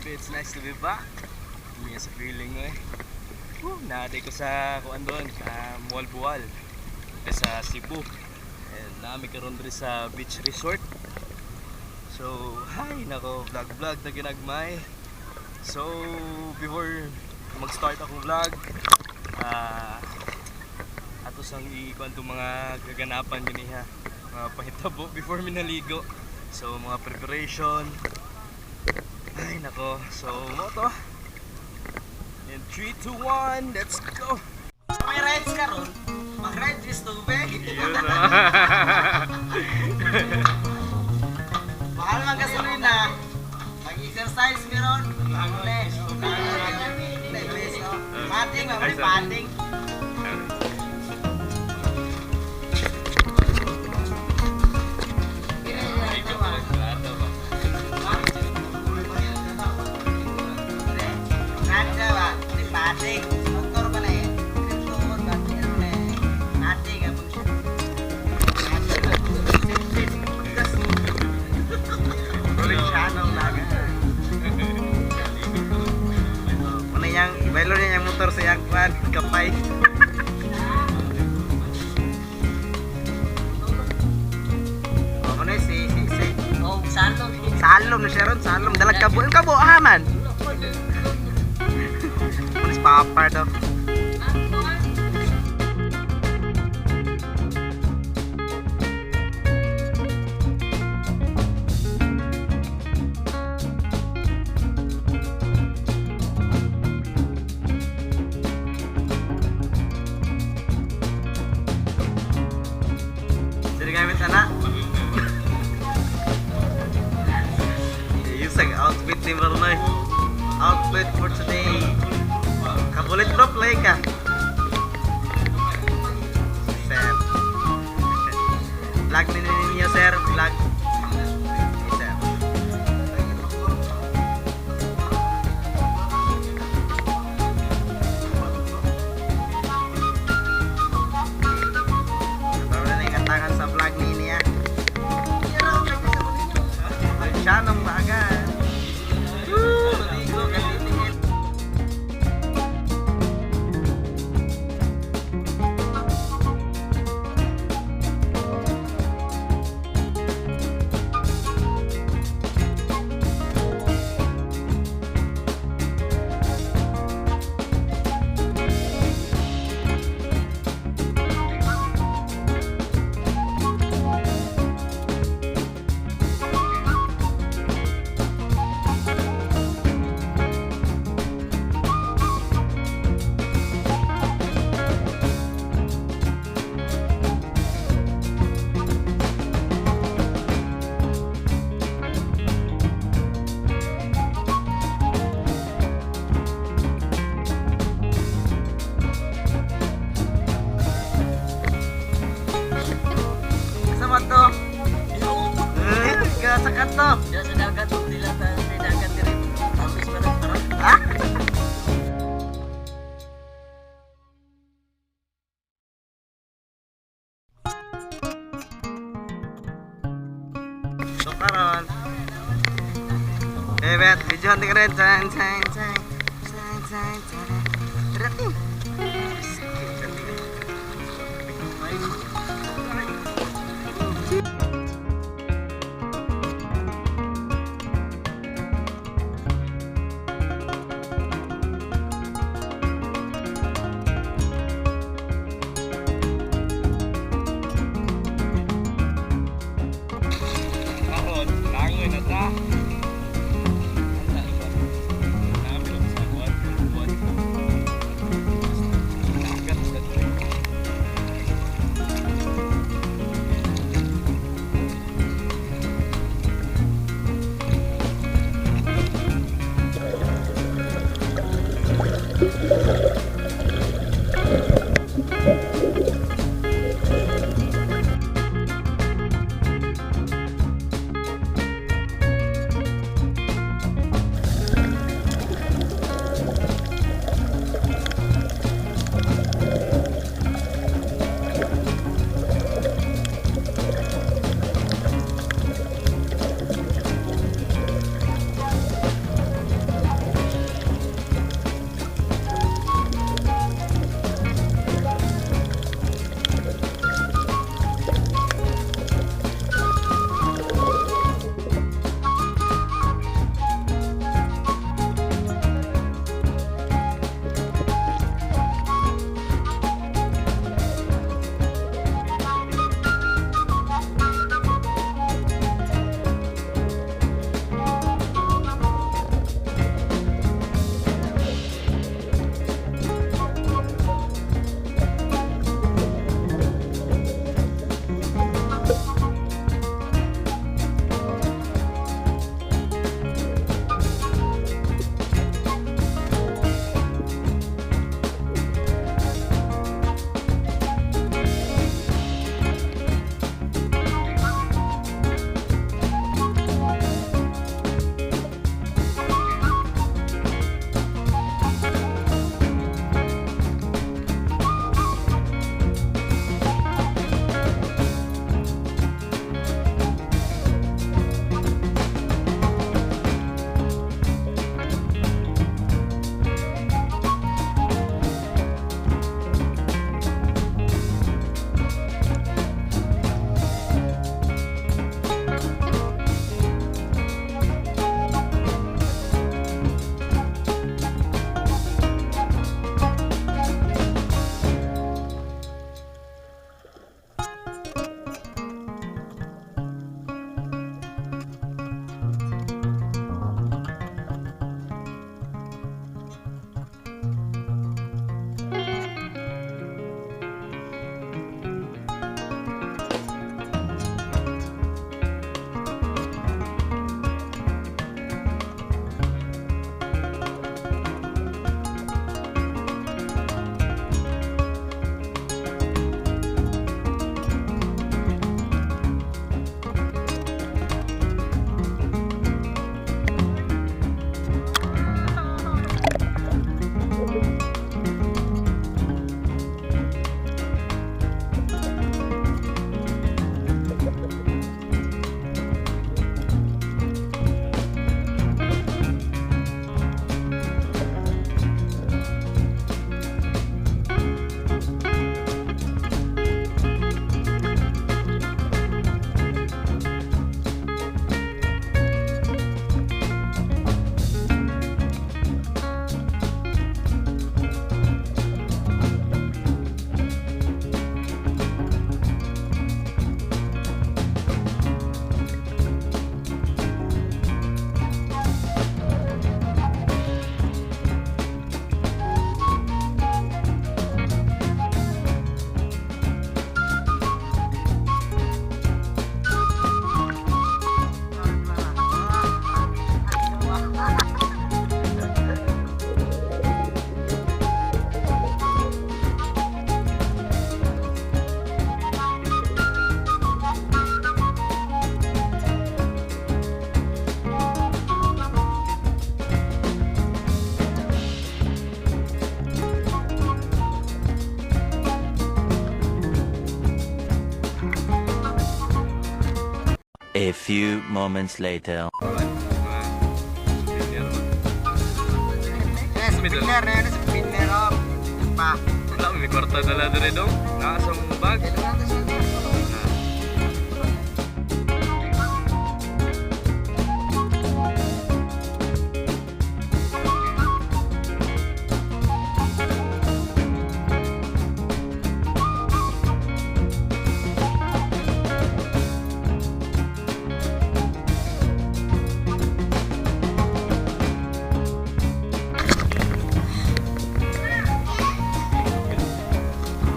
Grabe, it's nice to be back. Hindi nga sa feeling ko eh. Naatay ko sa kuan doon, sa Buwal-Buwal. Sa Cebu. And namin karon diri sa beach resort. So, hi nako, vlog na ginagmay. So, before mag-start akong vlog, ato sang ikuan to mga kaganapan din ha. Mga pahitabo before minaligo. So, mga preparation. Ay nako, so mo to. In 3, 2, 1, let's go! May rides ka ron? Mag-ride this tubig? Mahal man gasolina. Mag-exercise meron. Ulit. Pating, may pating. Bailo niya yung motor sa yang pan, kapay. Ano na si oh, salom. Salom na siya ron, salom. Dalag kabo, yung kabo, man. Pulis papar daw. Gamit anak. Yung outfit ni Marnoy. Outfit for today. Kabulit bro, play ka. Sir. Vlog din ninyo sir, vlog. Sir. Sa vlog ni niya. Siya nung bagan. Maligo kasi tingin. Sakat to. Diyan sa dagat nila sa dagat diri. Tapos meron tara. So karon. Bet, video hunting rin. Sang. Rating. A few moments later. Spinner na yun, spinner oh. Pa. Wala, may kwarta dala rin dong. Nakasang bag.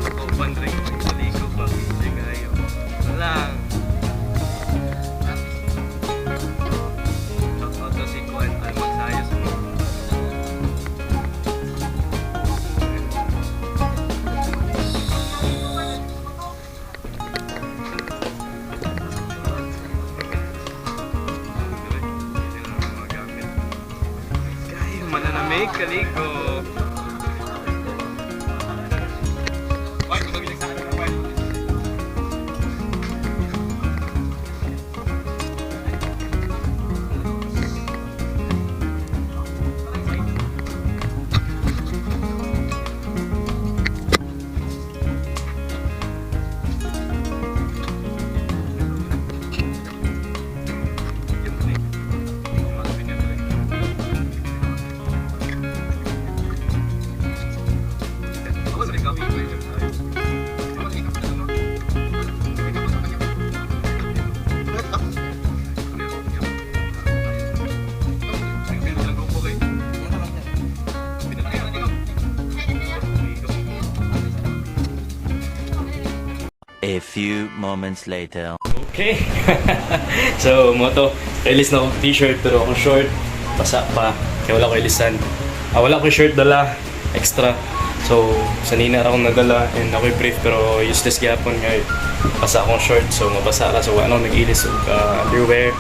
Kauban rin. Maligo pa. Hindi kayo. Walang. Shoutout sa si Kuan. Ay magsayos mo. Kayo, mananamig, kaliko. A few moments later. Okay. So, moto. Release na akong t-shirt pero akong short. Basa pa. Kaya wala ko ilisan. Wala ko shirt dala. Extra. So, sanina akong nadala and ako'y brief pero useless gyapon nga. Basa akong short. So, mabasa ka. So, ano nag-ilis og underwear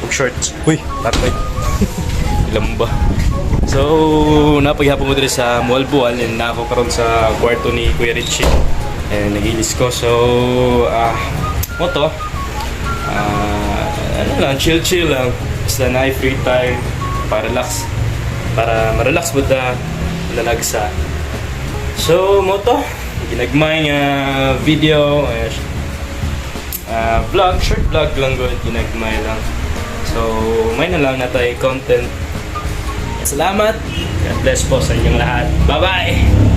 og shorts. Uy! Tatay. Ilan ba? So, napaghapon mo dito sa Mall Buwal and na ako karon sa kwarto ni Kuya Richie. And nag-ilis ko. So, moto. Ano lang, chill lang. Basta na free time. Para ma-relax mo da lalagsa. So, moto. Ginagmay nga video. Vlog, short vlog lang good. Ginagmay lang. So, may na lang na tayo content. Salamat. God bless po sa inyong lahat. Bye-bye!